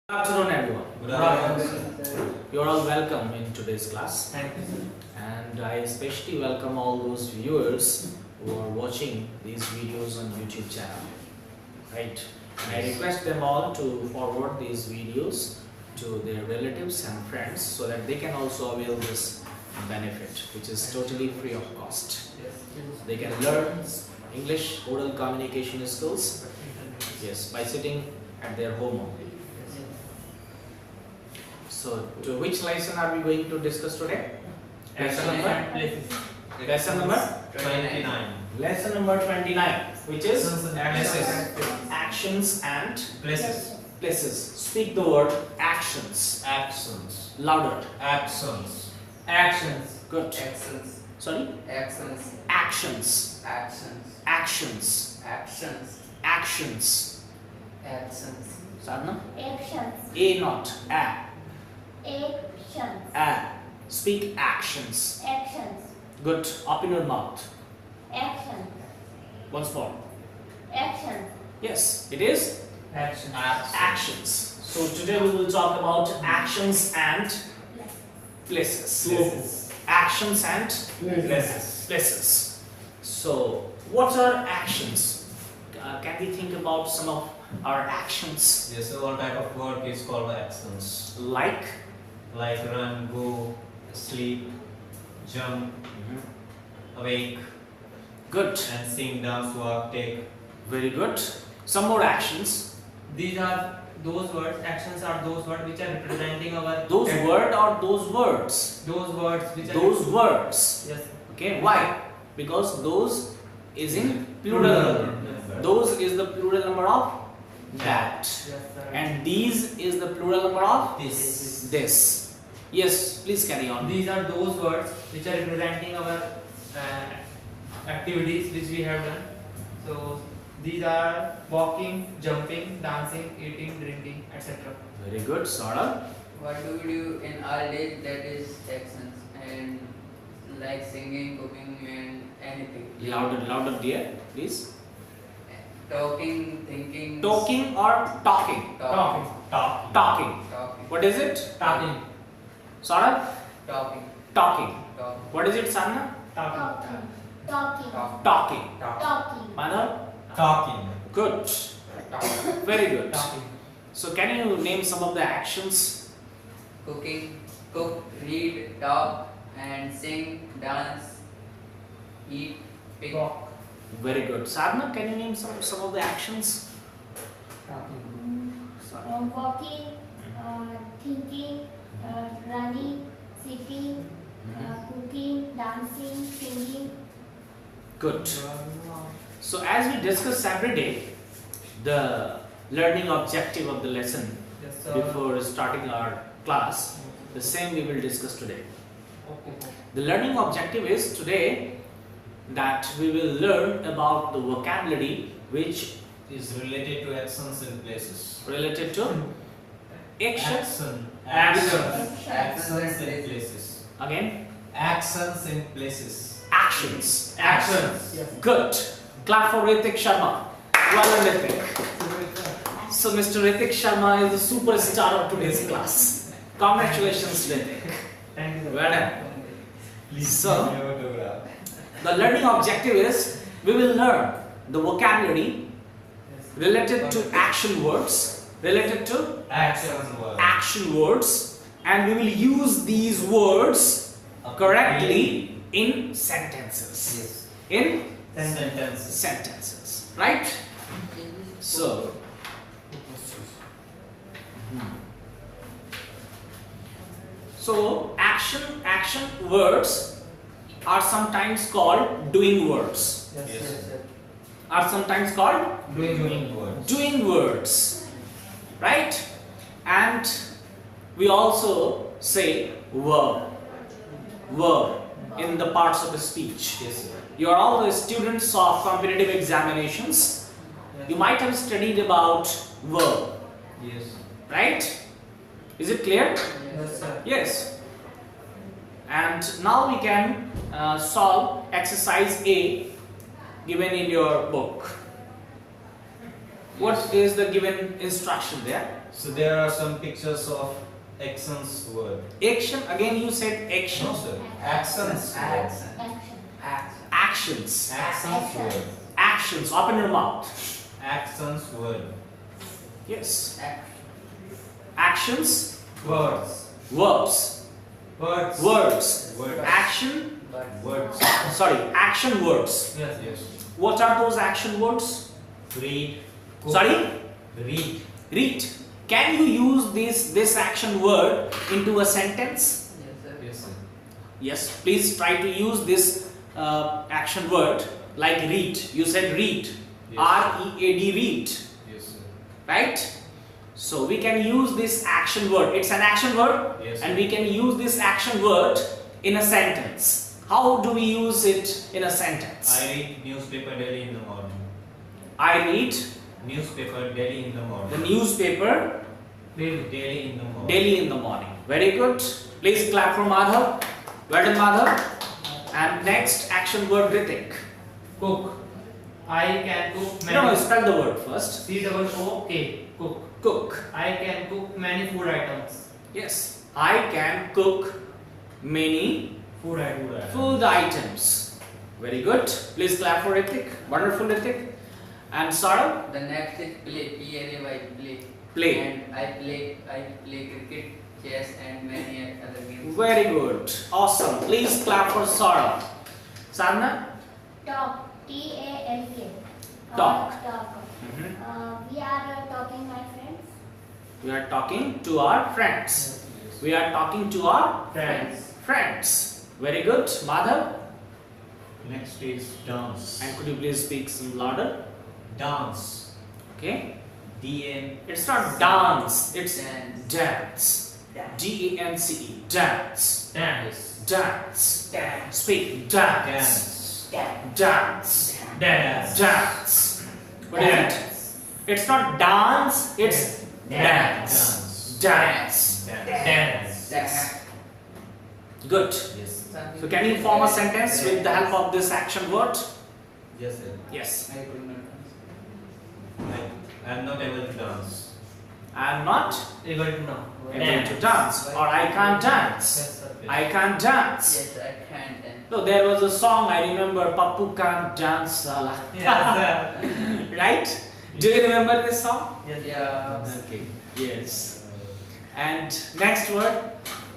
Good afternoon, everyone. Good afternoon. You are all welcome in today's class. Thank you, sir. And I especially welcome all those viewers who are watching these videos on YouTube channel. Right? And I request them all to forward these videos to their relatives and friends so that they can also avail this benefit, which is totally free of cost. They can learn English oral communication skills, yes, by sitting at their home only. So, to which lesson are we going to discuss today? Lesson number 29. Lesson number 29, which is Actions and actions and places. places. Speak the word actions. Actions. Louder. Actions. Actions. Good. Actions. Sorry? Actions. Actions. Actions. Actions. Actions. Actions. Actions. Sadhana? Actions. A not A. Actions. A. Speak actions. Actions. Good. Open your mouth. Action. Once more. Action. Yes, it is Actions. actions. So today we will talk about actions and places. Places. Actions and Places. places. So what are actions? Can we think about some of our actions Yes, so all type of work is called actions. like? Like run, go, sleep, jump, awake, Good. and sing, dance, walk, take. Very good. Some more actions. These are those words. Actions are those words which are representing our. Those word or those words? Those words which are. Those words. Yes. Okay. Why? Because those is in plural number. Those is the plural number of that. Yes, sir. And these is the plural number of This. this. Yes, please carry on. These are those words which are representing our activities which we have done. So these are walking, jumping, dancing, eating, drinking, etc. Very good, Sara. What do we do in our days, that is actions, and like singing, cooking and anything. Louder, dear, please. Talking, thinking. Talking or talking? Talking. Talk. Talking. Talking. What is it? Talking. Sara? Talking. Talking. Talking. What is it, Sanna? Talking. Talking. Talking. Talking. Manav? Talking. Good. Very good. Talking. So can you name some of the actions? Cooking, cook, read, talk, and sing, dance, eat, pick. Walk. Very good. Sadhana, can you name some of the actions? Walking, thinking, running, sitting, cooking, dancing, singing. Good. So as we discuss every day, the learning objective of the lesson Yes, sir. before starting our class, the same we will discuss today. Okay. The learning objective is today that we will learn about the vocabulary which Is related to actions and places. related to actions. Actions. Actions Actions and and places. Again, Actions and places. actions. Actions. Yes. Good. Clap for Ritik Sharma. Well done, Ritik. So Mr. Ritik Sharma is the superstar of today's class. Congratulations, Ritik. Thank you, sir. Well done. Please So, give me your autograph. the learning objective is we will learn the vocabulary Yes. related to action words, related to Actions word. action words, and we will use these words correctly in sentences. Yes. In Sentences. sentences, right? So, action words are sometimes called doing words. Yes, Yes. yes, yes. Are sometimes called Doing words. doing words, right? And we also say verb in the parts of the speech. Yes, sir. You are all the students of competitive examinations. You might have studied about verb, Yes. right? Is it clear? Yes, sir. Yes. And now we can solve exercise A given in your book. What is the given instruction there? So there are some pictures of actions word. Action, again you said action. No sir. Actions word. Action. Actions. Actions word. Actions. Open your mouth. Actions word. Yes. Action. Actions. Words. Verbs. Words. Words. Words. Action. Words. Sorry. Action words. Yes. Yes. What are those action words? Read. Cook. Sorry. Read. Read. Can you use this action word into a sentence? Yes, sir. Yes sir. Yes. Please try to use this action word like read. You said read. Yes. R-E-A-D. Read. Yes sir. Right? So we can use this action word. It's an action word, Yes, and sir. we can use this action word in a sentence. How do we use it in a sentence? I read newspaper daily in the morning. I read Newspaper daily in the the morning. newspaper Daily in the morning. daily in the morning. Very good. Please clap for Madhav. Well done, Madhav. And next action word, Ritik. Cook. I can cook many. No, spell the word first. C-O-O-K. Cook. Cook. I can cook many food items. Yes. I can cook many Food items. food items. Very good. Please clap for Ritik. Wonderful, Ritik. And Saurabh? The next is play. P-L-A-Y. Play. Play. And I play cricket, chess, and many other games. Very good. Awesome. Please clap for Saurabh. Sadhana? Talk. T-A-L-K. Talk. Talk. We are talking, my friends. We are talking to our friends. We are talking to our friends. Very good. Madhav? Next is dance. And could you please speak some louder? Dance. Okay. D-N. It's not dance. It's Dance. dance. D-A-N-C-E. Dance. Dance. Dance. Speak. Dance. Dance. Dance. Dance. Dance. What is it? It's not dance. It's dance. Dance. Dance. Dance. Good. Yes. So can you form a sentence with the help of this action word? Yes sir. Yes. I could not answer. I am not able to dance. I am not Able to know. able to dance, or I can't dance. Yes, sir. I can't dance. Yes, I can't dance. So there was a song I remember, Pappu can't dance, Sala. Yes, Right? Do you remember this song? sir. Yes. Yeah. Okay. Yes. And next word.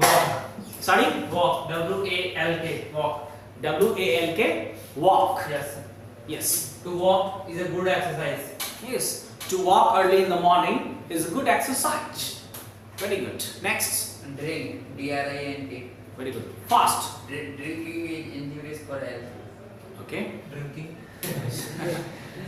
Walk. Sorry. Walk. W-A-L-K. Walk. W-A-L-K. Walk. Yes, sir. Yes. To walk is a good exercise. Yes. To walk early in the morning is a good exercise. Very good. Next. Drink. D-R-I-N-K. Very good. Fast. Drinking is injurious for health. Okay. Drinking.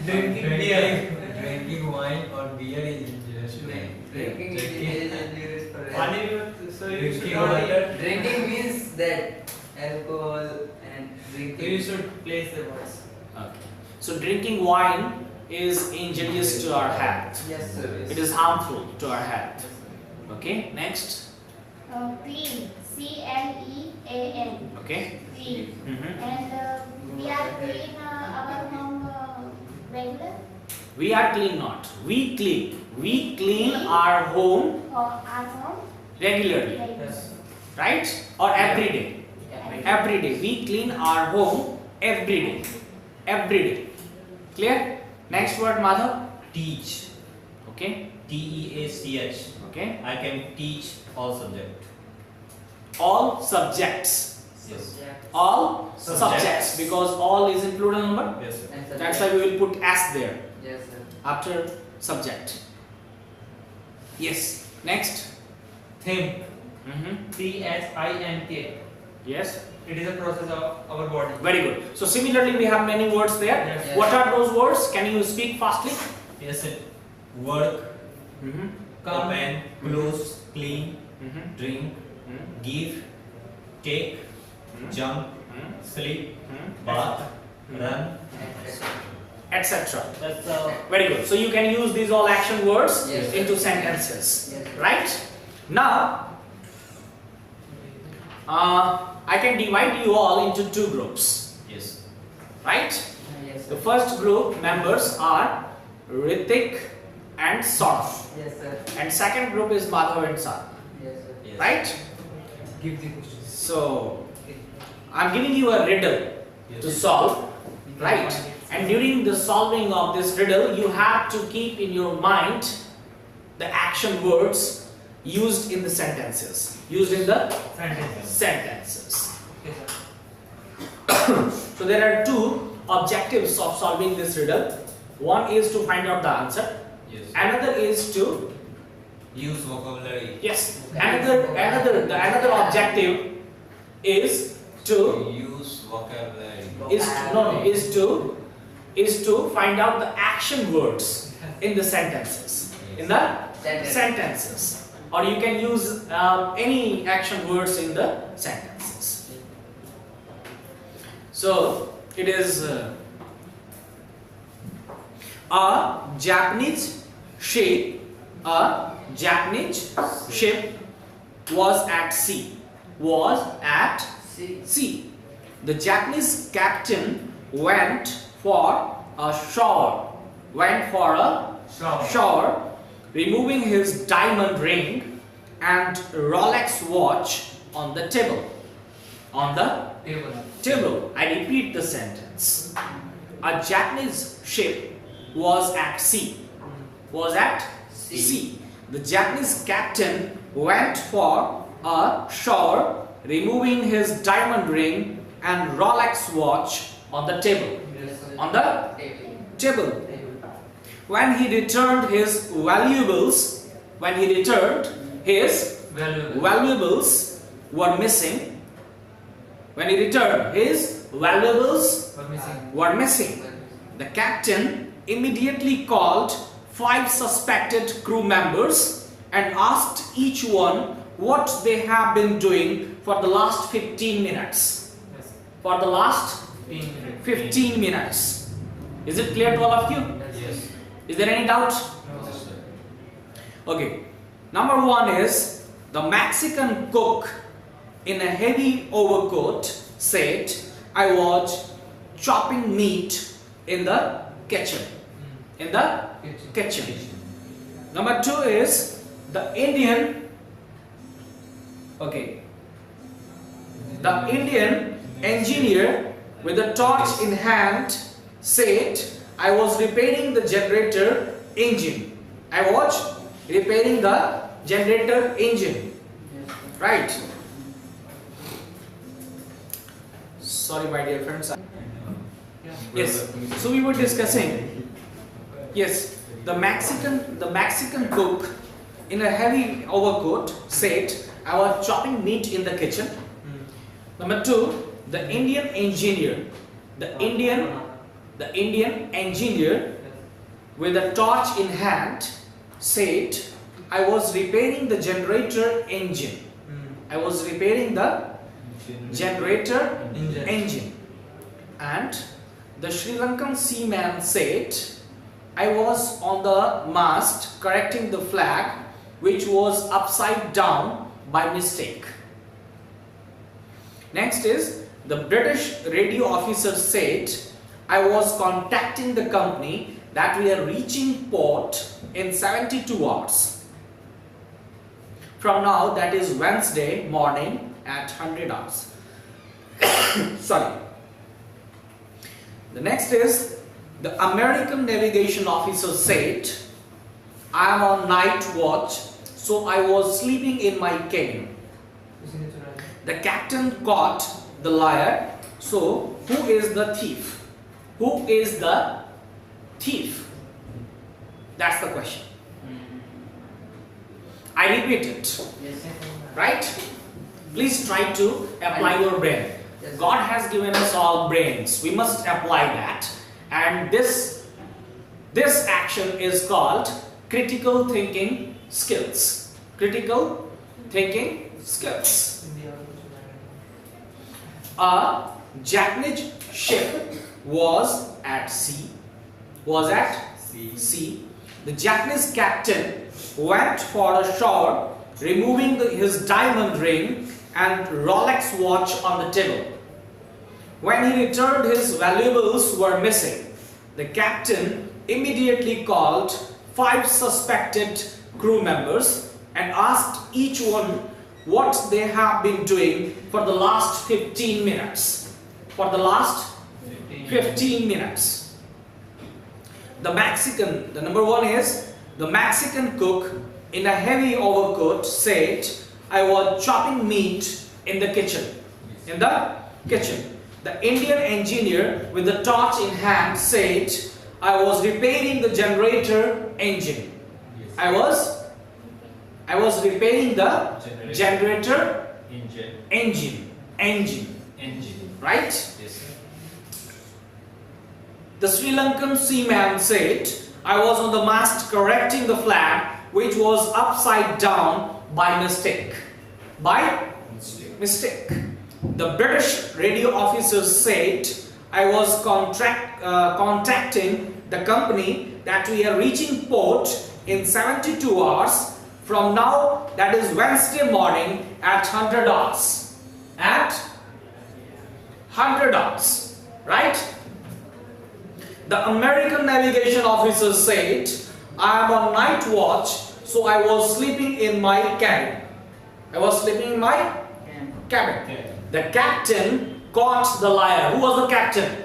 Drinking beer. Drinking wine or beer is injurious to health. Drinking is injurious for health. Funny, so you should Drinking not water. Drinking means that alcohol and drinking. You should place the words. Okay. So drinking wine is injurious to our health. Yes, sir. It is harmful to our health. Okay. Next. Clean. C-L-E-A-N. Okay. Clean. Mhm. And we are clean our home regular We are clean not. We clean. We clean our home or our home regularly. regular. Yes. Right? Or every day. Every day. We clean our home every day. Every day. Clear? Next word, Madhav. Teach. Okay. T-E-A-C-H. Okay. I can teach all subject. All subjects. Yes. All Subjects. subjects. Because all is in plural number. Yes sir. And That's why we will put S there Yes, sir. after subject. Yes. Next. Think. Mm-hmm. T-S-I-N-K. Yes. It is a process of our body. Very good. So similarly, we have many words there. Yes. What are those words? Can you speak fastly? Yes sir. Work. Mm-hmm. Come. Open. Close. Clean. Mm-hmm. Drink. Mm-hmm. Give. Take. Jump. Sleep. Bath. Run. Etc. That's Very good. So you can use these all action words Yes. into sentences. Yes. Right? Now, I can divide you all into two groups. Yes. Right? Yes, The sir. first group members are Ritik and Saurav. Yes, sir. And second group is Madhav and Sarah. Yes, sir. Yes. Right? Give the question. So, I'm giving you a riddle Yes. to solve. Right? And during the solving of this riddle, you have to keep in your mind the action words used in the sentences. Used in the Sentence. sentences. Okay, sir. So there are two objectives of solving this riddle. One is to find out the answer. Yes. Another is to Use vocabulary. another objective is to Use vocabulary. is to find out the action words in the sentences. In the sentences. Or you can use any action words in the sentences. So it is a Japanese ship was at sea. See. The Japanese captain went for a shower. Shower, removing his diamond ring and Rolex watch on the table. On the table. I repeat the sentence. A Japanese ship was at sea. The Japanese captain went for a shower, removing his diamond ring and Rolex watch on the table. Yes, sir. On the table. When he returned his valuables, valuables were missing. When he returned, his valuables were missing. The captain immediately called 5 suspected crew members and asked each one what they have been doing for the last 15 minutes. Yes. For the last 15 minutes. Is it clear to all of you? Yes. Is there any doubt? No, Yes, sir. sir. Okay. Number 1 is the Mexican cook in a heavy overcoat said, I was chopping meat in the kitchen. In the kitchen. Number 2 is the Indian engineer with a torch in hand said, I was repairing the generator engine. I was repairing the generator engine. Right? Sorry, my dear friends. Yes. So we were discussing. Yes, the Mexican cook in a heavy overcoat said, I was chopping meat in the kitchen. Number 2, the Indian engineer with a torch in hand said, I was repairing the generator engine. I was repairing the generator engine. And the Sri Lankan seaman said, I was on the mast correcting the flag which was upside down by mistake. Next is the British radio officer said, I was contacting the company that we are reaching port in 72 hours. From now, that is Wednesday morning at 100 hours. Sorry. The next is the American navigation officer said, I am on night watch, so I was sleeping in my cabin. The captain caught the liar. So, who is the thief? Who is the thief? That's the question. I repeat it. Yes. Right? Please try to apply your brain. Yes. God has given us all brains. We must apply that. And this action is called critical thinking skills. Critical thinking skills. A Japanese ship was at sea. The Japanese captain went for a shower, removing his diamond ring and Rolex watch on the table. When he returned, his valuables were missing. The captain immediately called 5 suspected crew members and asked each one what they have been doing for the last 15 minutes. For the last 15 minutes. The number one is, the Mexican cook in a heavy overcoat said, I was chopping meat in the kitchen. In the kitchen. The Indian engineer with the torch in hand said, I was repairing the generator engine. I was repairing the generator engine. Right? Yes. The Sri Lankan seaman said, I was on the mast correcting the flag which was upside down by mistake. By mistake. The British radio officer said, I was contacting the company that we are reaching port in 72 hours from now, that is Wednesday morning at 100 hours. At 100 hours. Right? The American navigation officer said, I am on night watch, so I was sleeping in my cabin. I was sleeping in my cabin. The captain caught the liar. Who was the captain?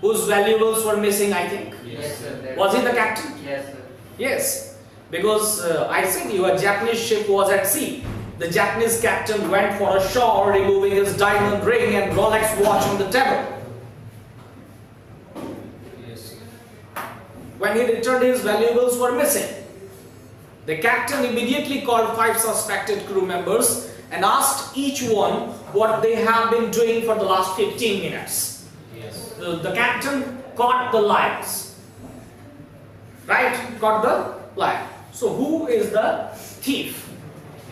Whose valuables were missing, I think? Yes, sir. Was he the captain? Yes, sir. Yes. Because I said your Japanese ship was at sea. The Japanese captain went for a shore, removing his diamond ring and Rolex watch on the table. When he returned, his valuables were missing. The captain immediately called 5 suspected crew members and asked each one what they have been doing for the last 15 minutes. Yes. The captain caught the liars. Right? Caught the liar. So who is the thief?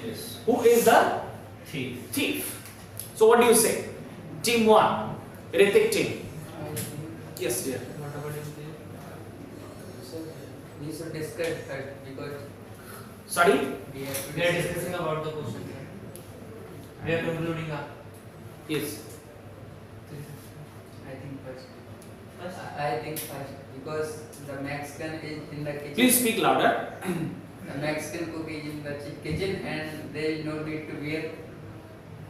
Yes. Who is the thief? So what do you say? Team 1. Ritik team. Yes, dear. We should discuss first because Sorry? we have to We are discussing about the question. We are concluding up. Yes. I think first. First? I think first because the Mexican is in the kitchen. Please speak louder. The Mexican cook is in the kitchen and there is no need to wear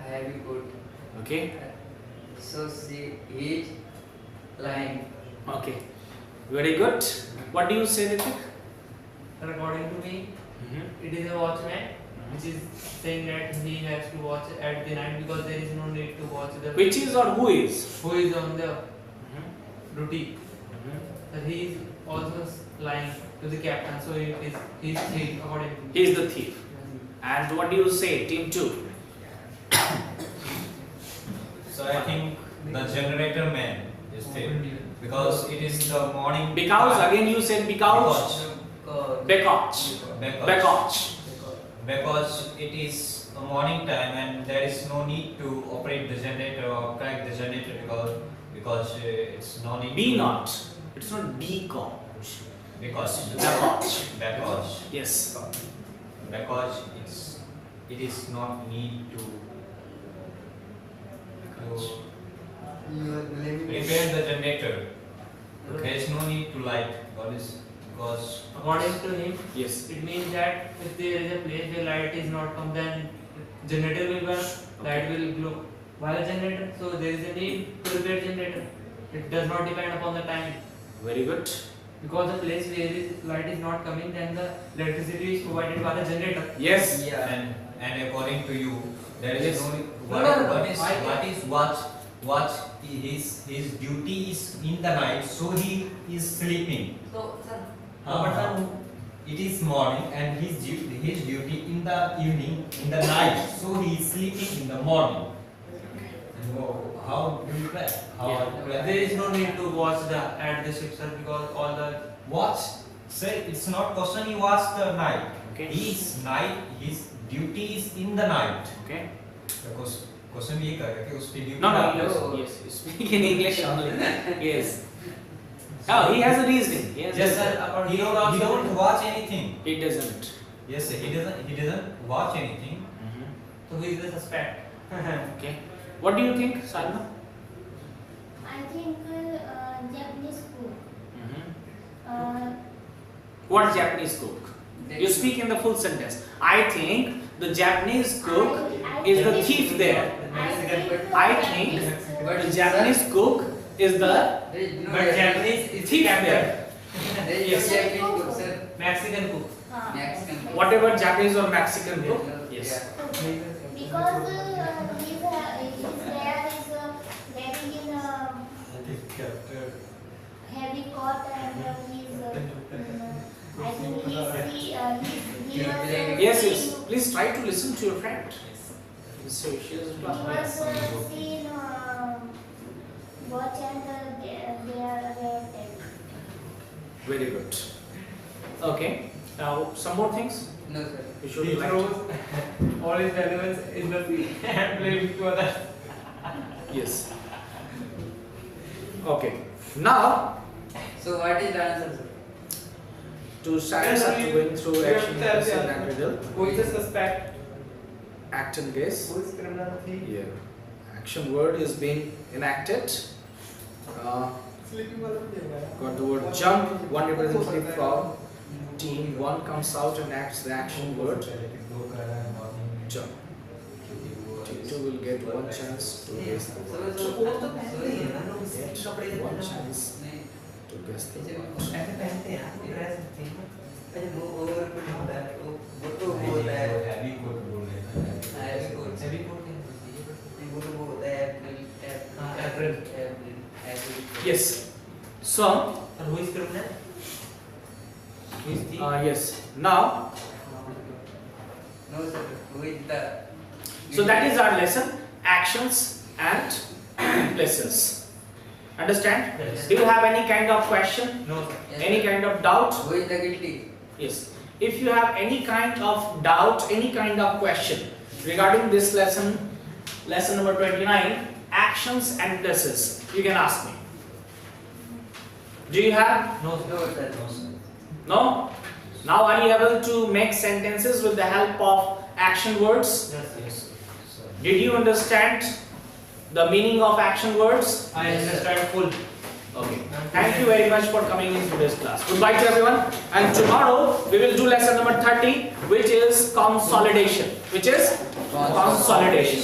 a heavy coat. Okay. So he is lying. Okay. Very good. What do you say, Ritik? And according to me, it is a watchman which is saying that he has to watch at the night because there is no need to watch the Which is or who is? who is on the duty. That he is also lying to the captain, so he is thief according to me. He is the thief. And what do you say, team 2? So I think the generator man is thief because it is the morning. Because again you said because. Because. Because it is a morning time and there is no need to operate the generator or crack the generator because it's no need. Be to- not. It's not because. Because. Because. Because. Yes. Because it is not need to repair the generator. There is no need to light. Because According to him, Yes. it means that if there is a place where light is not come, then generator will burn, light will glow. While a generator, so there is a need to repair generator. It does not depend upon the time. Very good. Because the place where light is not coming, then the electricity is provided by the generator. Yes. Yeah. and according to you, there is Yes. no what is his duty is in the night, so he is sleeping. So, sir, It is morning and his duty in the evening, in the night, so he is sleeping in the morning. And how do you play? There is no need to watch at the ship, sir, because all the Watch. Say it's not question he watch the night. Okay. His duty is in the night. Okay. Because question ये करेगा कि उसकी duty No, no, night yes, है। yes. You speak in English only. Yes. Oh, he has a reasoning. Yes, Yes, sir. He don't watch anything. He doesn't. Yes, sir. He doesn't watch anything. so who is the suspect? Okay. What do you think, Salma? I think Japanese food. What Japanese cook? You speak in the full sentence. I think the Japanese cook is the thief there. I think the Japanese cook is the There is no But Japanese is thief captain. there. There is Yes. no Japanese cook, sir. Mexican cook. Mexican cook. Whatever Japanese or Mexican cook. Yes. Because his hair is very in heavy coat and I think Yes, yes. Please try to listen to your friend. So she is he was seen watch and they are dead. very good. Okay. Now some more things. No, sir. You should He like. throws all his valuables in the sea and blames to others. Yes. Okay. Now So what is the answer, sir? to start going through You have action, to tell guess, the and answer. riddle. Who is the suspect? Act and guess. Who is criminal thief? Yeah. Action word is being enacted. Sleeping वाला भी देगा। Got the word jump. One representative from team one comes out and acts the action word jump. Team two will get one chance to guess the word. Get one chance to guess the word. ऐसे पहनते हैं आपको dress अरे वो over coat होता है वो तो वो होता है हैवी कोट बोल रहे हैं। हैवी कोट Heavy coat है। नहीं वो तो वो होता है April. April Yes. So, And who is criminal? Who is thief? yes. Now, no sir वो is the so that is our lesson: actions and places. Understand? Yes. Do you have any kind of question? No, sir. Any kind of doubt? वो is the guilty Yes. If you have any kind of doubt, any kind of question regarding this lesson, lesson number 29, actions and places, you can ask me. Do you have? No, no sir. Sir No? Now are you able to make sentences with the help of action words? Yes, yes. Did you understand the meaning of action words? I understand full. Okay. Thank you very much for coming in today's class. Goodbye to everyone. And tomorrow we will do lesson number 30, which is consolidation. Which is consolidation.